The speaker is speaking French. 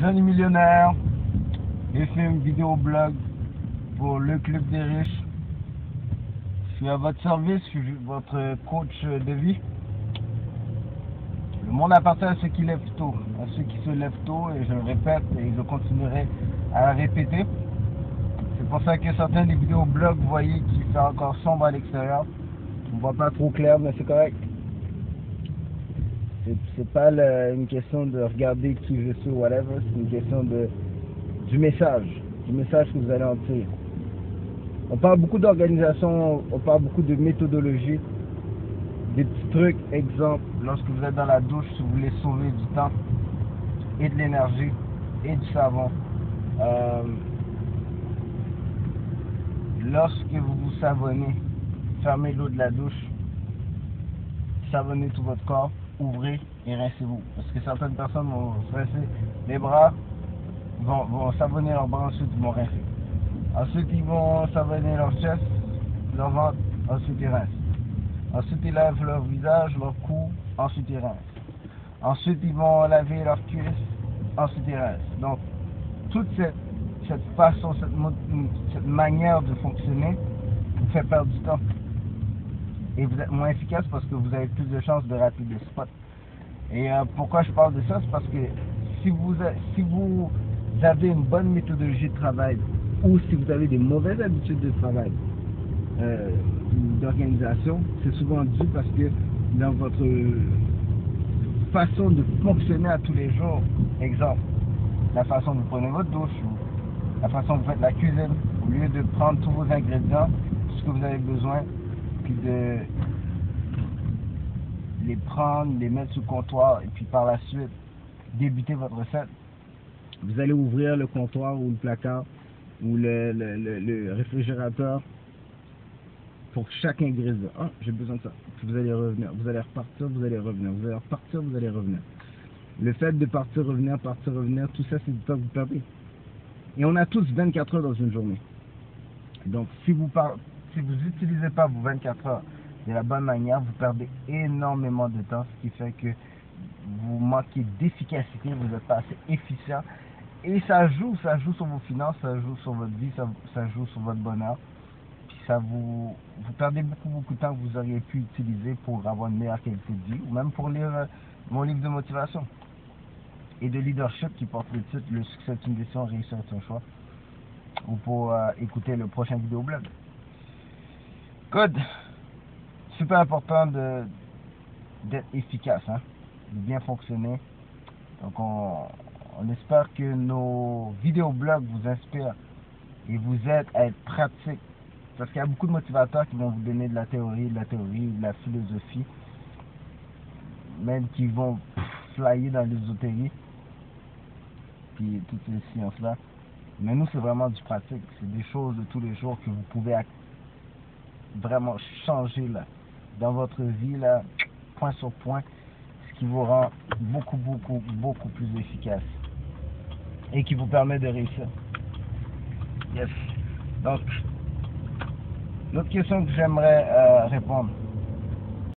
Johnny Millionnaire, FM vidéo blog pour le club des riches. Je suis à votre service, je suis votre coach de vie. Le monde appartient à ceux qui lèvent tôt, à ceux qui se lèvent tôt, et je le répète et je continuerai à le répéter. C'est pour ça que certains des vidéos blogs, vous voyez qu'il fait encore sombre à l'extérieur. On voit pas trop clair, mais c'est correct. C'est pas une question de regarder qui je suis ou whatever, c'est une question du message que vous allez en tirer. On parle beaucoup d'organisation, on parle beaucoup de méthodologie, des petits trucs, exemple, lorsque vous êtes dans la douche, si vous voulez sauver du temps et de l'énergie et du savon. Lorsque vous vous savonnez, fermez l'eau de la douche, savonnez tout votre corps, ouvrez et rincez-vous. Parce que certaines personnes vont se rincer les bras, vont savonner leurs bras, ensuite ils vont rincer. Ensuite ils vont savonner leur chest, leur ventre, ensuite ils rincent. Ensuite ils lavent leur visage, leur cou, ensuite ils rincent. Ensuite ils vont laver leurs cuisses, ensuite ils rincent. Donc toute cette façon, cette manière de fonctionner vous fait perdre du temps. Et vous êtes moins efficace parce que vous avez plus de chances de rater des spots. Et pourquoi je parle de ça, c'est parce que si vous avez une bonne méthodologie de travail ou si vous avez des mauvaises habitudes de travail, d'organisation, c'est souvent dû parce que dans votre façon de fonctionner à tous les jours, exemple, la façon dont vous prenez votre douche, ou la façon dont vous faites la cuisine, au lieu de prendre tous vos ingrédients, tout ce que vous avez besoin, puis de les prendre, les mettre sur le comptoir et puis par la suite débuter votre recette. Vous allez ouvrir le comptoir ou le placard ou le réfrigérateur pour chaque ingrédient. Ah, j'ai besoin de ça. Puis vous allez revenir, vous allez repartir, vous allez revenir, vous allez repartir, vous allez revenir. Le fait de partir, revenir, tout ça c'est du temps que vous perdez. Et on a tous 24 heures dans une journée. Donc si vous n'utilisez pas vos 24 heures de la bonne manière, vous perdez énormément de temps, ce qui fait que vous manquez d'efficacité, vous n'êtes pas assez efficient. Et ça joue sur vos finances, ça joue sur votre vie, ça joue sur votre bonheur. Puis vous perdez beaucoup de temps que vous auriez pu utiliser pour avoir une meilleure qualité de vie, ou même pour lire mon livre de motivation et de leadership qui porte le titre Le succès est une décision, réussir est un choix, ou pour écouter le prochain vidéoblog. Good. Super important d'être efficace, hein, de bien fonctionner. Donc on espère que nos vidéoblogs vous inspirent et vous aident à être pratique. Parce qu'il y a beaucoup de motivateurs qui vont vous donner de la théorie, de la philosophie, même qui vont flyer dans l'ésotérie, puis toutes ces sciences-là. Mais nous, c'est vraiment du pratique. C'est des choses de tous les jours que vous pouvez vraiment changer là, dans votre vie, là, point sur point, ce qui vous rend beaucoup plus efficace et qui vous permet de réussir. Yes. Donc, l'autre question que j'aimerais répondre,